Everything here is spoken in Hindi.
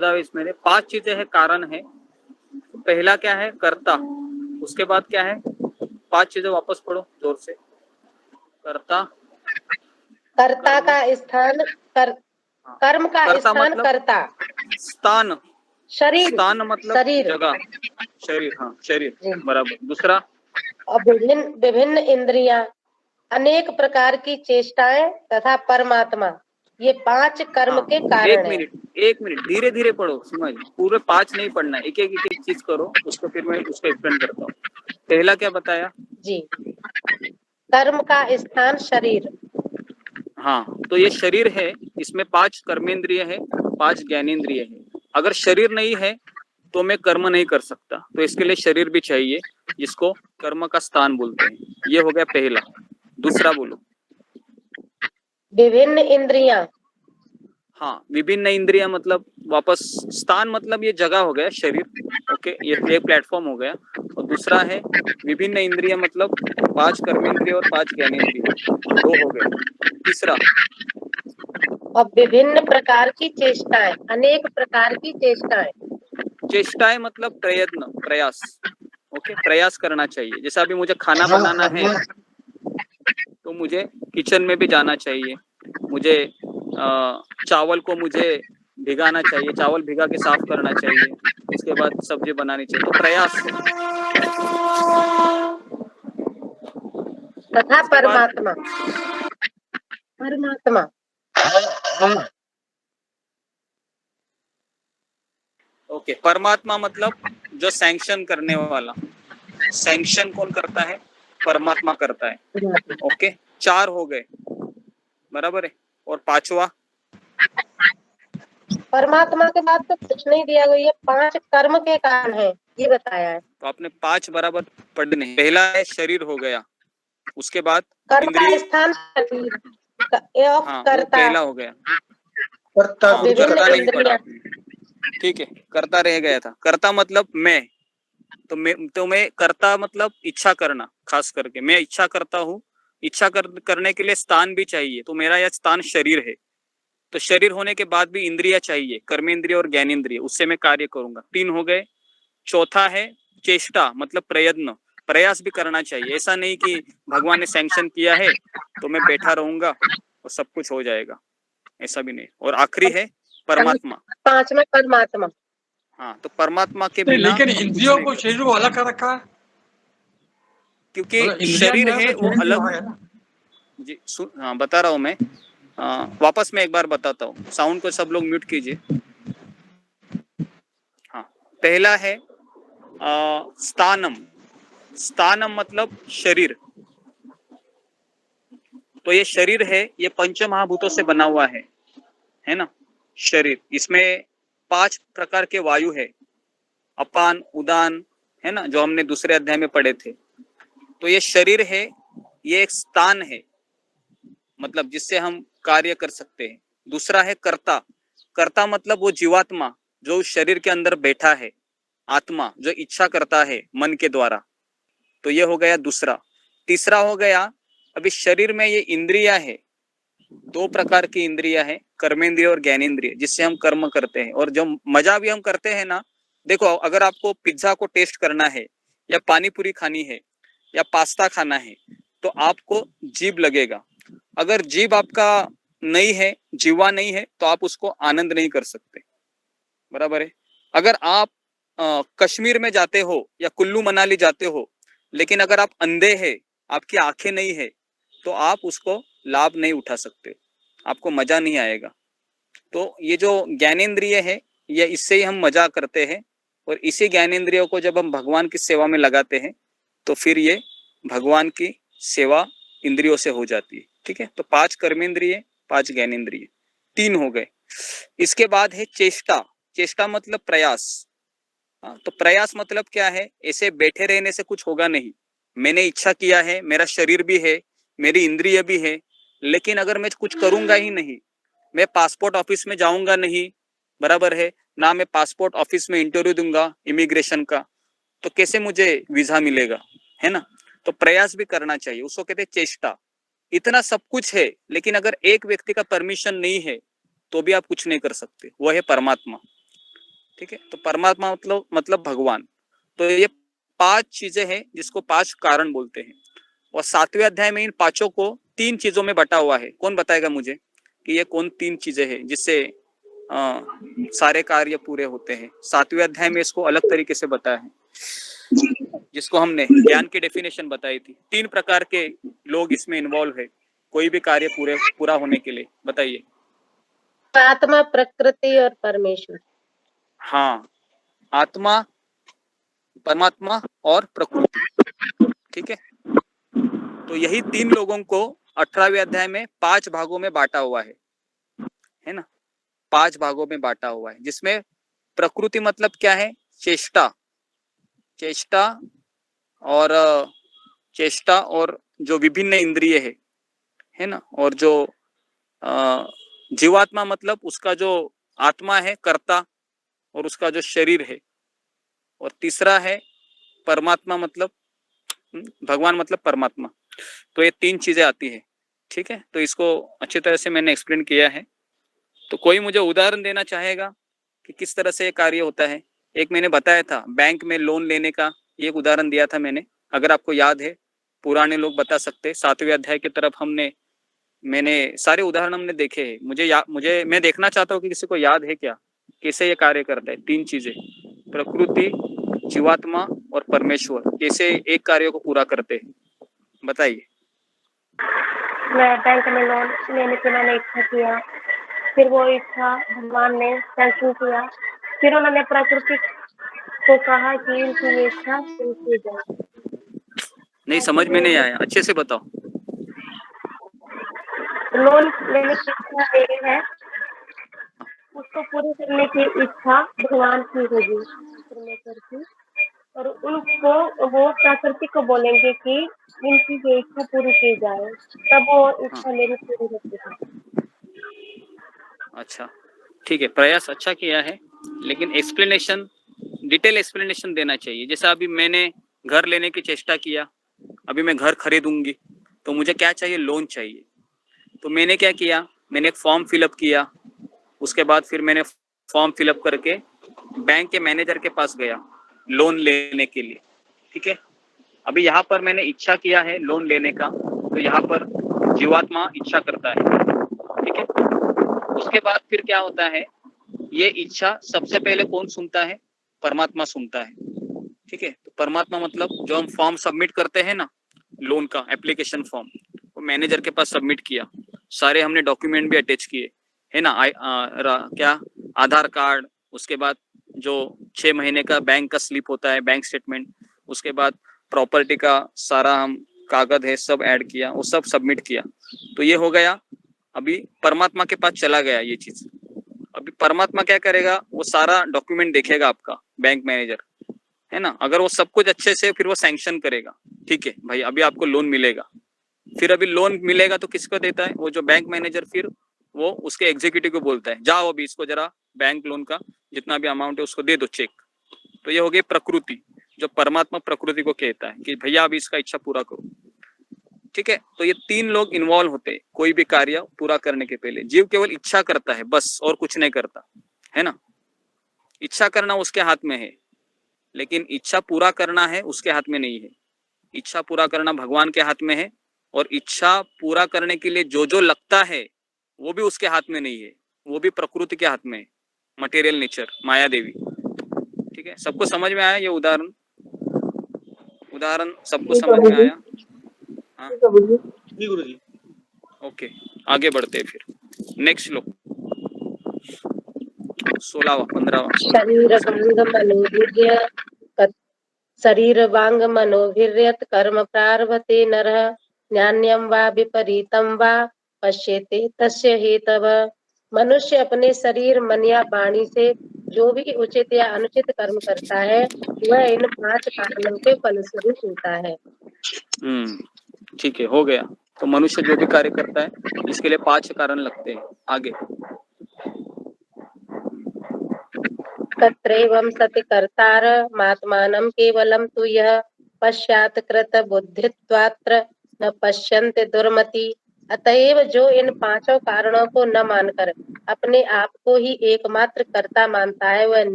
इसमें 5 चीजें है, कारण है। पहला क्या है? कर्ता। उसके बाद क्या है? 5 चीजें वापस पढ़ो जोर से। कर्ता, कर्ता कर्म, का स्थान कर्म का कर्ता स्थान मतलब कर्ता, स्थान, शरीर, स्थान मतलब शरीर जगह, शरीर। हाँ, शरीर जी। बराबर। दूसरा, और विभिन्न विभिन्न इंद्रियां, अनेक प्रकार की चेष्टाएं तथा परमात्मा, ये 5 कर्म हाँ, के एक कारण है। मिनट, एक मिनट, धीरे धीरे पढ़ो, समझ। पूरे 5 नहीं पढ़ना, एक एक चीज करो, उसको फिर मैं उसको एक्सप्लेन करता हूँ। पहला क्या बताया? जी, कर्म का स्थान शरीर। हाँ, तो ये शरीर है, इसमें 5 कर्मेंद्रिय है, 5 ज्ञानेंद्रिय है। अगर शरीर नहीं है तो मैं कर्म नहीं कर सकता, तो इसके लिए शरीर भी चाहिए, जिसको कर्म का स्थान बोलते हैं। ये हो गया पहला। दूसरा बोलो। विभिन्न इंद्रियां, हाँ, विभिन्न इंद्रिया मतलब वापस स्थान मतलब ये जगह हो गया, शरीर। ओके, ये प्लेटफॉर्म हो गया। और दूसरा है विभिन्न इंद्रिया मतलब 5 कर्मेंद्रिय और 5 ज्ञानेंद्रिय, 2 हो गए। तीसरा, और विभिन्न प्रकार की चेष्टाएं, अनेक प्रकार की चेष्टाएं। चेष्टाएं मतलब प्रयत्न, प्रयास। ओके, प्रयास करना चाहिए। जैसा अभी मुझे खाना बनाना है तो मुझे किचन में भी जाना चाहिए, मुझे चावल को मुझे भिगाना चाहिए, चावल भिगा के साफ करना चाहिए, उसके बाद सब्जी बनानी चाहिए, तो प्रयास है। तथा उसके बाद परमात्मा, परमात्मा ओके, परमात्मा मतलब जो सैंक्शन करने वाला। सैंक्शन कौन करता है? परमात्मा करता है। ओके, 4 हो गए, बराबर है। और 5वां, परमात्मा के बाद तो कुछ नहीं दिया गया, ये 5 कर्म के कारण है, ये बताया है। तो आपने 5 बराबर पढ़ने। पहला है शरीर हो गया, उसके बाद कर्म का इंद्रिय। स्थान शरीर, हाँ, वो कर्ता, पहला हो गया। कर्ता हाँ, गुरु विभिन्न कर्ता नहीं पढ़ा इंद्रियां। आपने, ठीक है, कर्ता रह गया था। कर्ता मतलब मैं, तो मैं कर्ता मतलब इच्छा करना, खास करके मैं इच्छा करता हूँ। करने के लिए स्थान भी चाहिए, तो मेरा यह स्थान शरीर है। तो शरीर होने के बाद भी इंद्रिया चाहिए, कर्मेंद्रिय और ज्ञानेंद्रिय, उससे मैं कार्य करूंगा। 3 हो गए। चौथा है चेष्टा मतलब प्रयत्न, प्रयास भी करना चाहिए। ऐसा नहीं कि भगवान ने सैंक्शन किया है तो मैं बैठा रहूंगा और सब कुछ हो जाएगा, ऐसा भी नहीं। और आखिरी है परमात्मा। 5 में परमात्मा। हाँ, तो परमात्मा के बिना लेकिन हम कुछ इंद्रियों नहीं को कर शरीर को अलग कर रखा है, क्योंकि मतलब इंद्रिया शरीर जो है है तो वो शरीर भी अलग। है ना। जी, हाँ, बता रहा हूँ मैं। वापस मैं एक बार बताता हूँ, साउंड को सब लोग म्यूट कीजिए। हाँ, पहला है स्थानम। स्थानम मतलब शरीर। तो ये शरीर है, ये पंच महाभूतों से बना हुआ है ना। शरीर, इसमें 5 प्रकार के वायु है, अपान, उदान, है ना, जो हमने दूसरे अध्याय में पढ़े थे। तो ये शरीर है, ये एक स्थान है, मतलब जिससे हम कार्य कर सकते हैं। दूसरा है कर्ता। कर्ता मतलब वो जीवात्मा जो शरीर के अंदर बैठा है, आत्मा जो इच्छा करता है मन के द्वारा। तो ये हो गया दूसरा। तीसरा हो गया, अभी शरीर में ये इंद्रिया है, 2 प्रकार की इंद्रिया है, कर्मेंद्रिय और ज्ञानेंद्रिय, जिससे हम कर्म करते हैं। और जो मजा भी हम करते हैं ना, देखो, अगर आपको पिज्जा को टेस्ट करना है या पानी पूरी खानी है या पास्ता खाना है, तो आपको जीभ लगेगा। अगर जीभ आपका नहीं है, जीवा नहीं है, तो आप उसको आनंद नहीं कर सकते, बराबर है। अगर आप कश्मीर में जाते हो या कुल्लू मनाली जाते हो, लेकिन अगर आप अंधे हैं, आपकी आंखें नहीं है, तो आप उसको लाभ नहीं उठा सकते, आपको मजा नहीं आएगा। तो ये जो ज्ञानेंद्रिय है, ये इससे ही हम मजा करते हैं। और इसी ज्ञानेंद्रियों को जब हम भगवान की सेवा में लगाते हैं, तो फिर ये भगवान की सेवा इंद्रियों से हो जाती है। ठीक है, तो 5 कर्मेंद्रिय, 5 ज्ञानेंद्रिय, 3 हो गए। इसके बाद है चेष्टा। चेष्टा मतलब प्रयास। तो प्रयास मतलब क्या है? ऐसे बैठे रहने से कुछ होगा नहीं। मैंने इच्छा किया है, मेरा शरीर भी है, मेरी इंद्रिय भी है, लेकिन अगर मैं कुछ करूंगा ही नहीं, मैं पासपोर्ट ऑफिस में जाऊंगा नहीं, बराबर है ना, मैं पासपोर्ट ऑफिस में इंटरव्यू दूंगा इमिग्रेशन का, तो कैसे मुझे वीजा मिलेगा, है ना। तो प्रयास भी करना चाहिए, उसको कहते हैं चेष्टा। इतना सब कुछ है, लेकिन अगर एक व्यक्ति का परमिशन नहीं है तो भी आप कुछ नहीं कर सकते, वो है परमात्मा। ठीक है। तो परमात्मा मतलब भगवान। तो ये 5 चीजें हैं जिसको 5 कारण बोलते हैं। और 7वें अध्याय में इन पांचों को 3 चीजों में बटा हुआ है। कौन बताएगा मुझे कि ये कौन 3 चीजें हैं जिससे सारे कार्य पूरे होते हैं? 7वें अध्याय में इसको अलग तरीके से बताया है, जिसको हमने ज्ञान की डेफिनेशन बताई थी। 3 प्रकार के लोग इसमें इन्वॉल्व है कोई भी कार्य पूरा होने के लिए। बताइए। आत्मा, प्रकृति और परमेश्वर। हाँ, आत्मा, परमात्मा और प्रकृति। ठीक है। तो यही 3 लोगों को 18वें अध्याय में 5 भागों में बांटा हुआ है ना। 5 भागों में बांटा हुआ है, जिसमें प्रकृति मतलब क्या है? चेष्टा, चेष्टा और चेष्टा और जो विभिन्न इंद्रिय है ना। और जो जीवात्मा मतलब उसका जो आत्मा है, कर्ता, और उसका जो शरीर है। और तीसरा है परमात्मा मतलब भगवान मतलब परमात्मा। तो ये 3 चीजें आती है। ठीक है। तो इसको अच्छी तरह से मैंने एक्सप्लेन किया है। तो कोई मुझे उदाहरण देना चाहेगा कि किस तरह से ये कार्य होता है? एक मैंने बताया था बैंक में लोन लेने का, एक उदाहरण दिया था मैंने। अगर आपको याद है, पुराने लोग बता सकते। 7वें अध्याय की तरफ मैंने सारे उदाहरण हमने देखे हैं। मुझे मैं देखना चाहता हूँ कि किसी को याद है क्या, कैसे ये कार्य करता है? 3 चीजें, प्रकृति, जीवात्मा और परमेश्वर, कैसे एक कार्य को पूरा करते हैं? बताइए। मैं बैंक में लोन लेने की मैंने इच्छा किया, फिर वो इच्छा भगवान ने कैंसिल किया। फिर उन्होंने प्रकृति को कहा कि इनकी ये इच्छा पूरी की जाए। नहीं, समझ में नहीं आया, अच्छे से बताओ। लोन लेने की इच्छा मेरी है, उसको पूरी करने की इच्छा भगवान की होगी, परमेश्वर की। और उनको वो प्रकृति को बोलेंगे कि इनकी ये इच्छा पूरी की जाए, तब वो इच्छा मेरी पूरी होती है। अच्छा, ठीक है, प्रयास अच्छा किया है, लेकिन एक्सप्लेनेशन, डिटेल एक्सप्लेनेशन देना चाहिए। जैसा अभी मैंने घर लेने की चेष्टा किया, अभी मैं घर खरीदूंगी तो मुझे क्या चाहिए? लोन चाहिए। तो मैंने क्या किया? मैंने एक फॉर्म फिलअप किया। उसके बाद फिर मैंने फॉर्म फिलअप करके बैंक के मैनेजर के पास गया लोन लेने के लिए। ठीक है। अभी यहाँ पर मैंने इच्छा किया है लोन लेने का, तो यहाँ पर जीवात्मा इच्छा करता है। ठीक है। उसके बाद फिर क्या होता है? ये इच्छा सबसे पहले कौन सुनता है? परमात्मा सुनता है। ठीक है। तो परमात्मा मतलब जो हम फॉर्म सबमिट करते हैं ना, लोन का एप्लीकेशन फॉर्म, वो मैनेजर के पास सबमिट किया। सारे हमने डॉक्यूमेंट भी अटैच किए है ना। क्या आधार कार्ड, उसके बाद जो 6 महीने का बैंक का स्लिप होता है, बैंक स्टेटमेंट, उसके बाद प्रॉपर्टी का सारा हम कागज है सब ऐड किया, वो सब सबमिट किया। तो ये हो गया। अभी परमात्मा के पास चला गया ये चीज। अभी परमात्मा क्या करेगा? वो सारा डॉक्यूमेंट देखेगा आपका, बैंक मैनेजर है ना। अगर वो सब कुछ अच्छे से, फिर वो सैंक्शन करेगा। ठीक है भाई, अभी आपको लोन मिलेगा। फिर अभी लोन मिलेगा तो किसको देता है? वो जो बैंक मैनेजर, फिर वो उसके एग्जीक्यूटिव को बोलता है, जाओ अभी इसको जरा बैंक लोन का जितना भी अमाउंट है उसको दे दो चेक। तो ये हो गई प्रकृति, जो परमात्मा प्रकृति को कहता है कि भैया अभी इसका इच्छा पूरा करो। ठीक है। तो ये 3 लोग इन्वॉल्व होते हैं कोई भी कार्य पूरा करने के पहले। जीव केवल इच्छा करता है बस, और कुछ नहीं करता है ना। इच्छा करना उसके हाथ में है, लेकिन इच्छा पूरा करना है उसके हाथ में नहीं है। इच्छा पूरा करना भगवान के हाथ में है, और इच्छा पूरा करने के लिए जो जो लगता है वो भी उसके हाथ में नहीं है, वो भी प्रकृति के हाथ में है, मटेरियल नेचर, माया देवी। ठीक है। सबको समझ में आया ये उदाहरण? सबको समझ में आया? हाँ, जी गुरुजी। ओके, आगे बढ़ते हैं फिर। नेक्स्ट श्लोक 16वां 15वां। शरीर वांग मनोवीर्य शरीर वांग मनोवीर्यत कर्म प्रारभते नरः ज्ञान्यं वा विपरीतं वा पश्येते तस्य हेतवः। मनुष्य अपने शरीर, मन या वाणी से जो भी उचित या अनुचित कर्म करता है वह इन 5 कारणों के फलस्वरूप होता है। ठीक है, हो गया। तो मनुष्य जो भी कार्य करता है इसके लिए 5 कारण लगते हैं। आगे। तत्रैवं सति कर्तारमात्मानं केवलं तु यः पश्चात् कृत बुद्धित्वात्र न पश्यन्ति दुर्मति। अतएव जो इन 5 कारणों को न मानकर अपने आप को ही एकमात्र कर्ता मानता है वह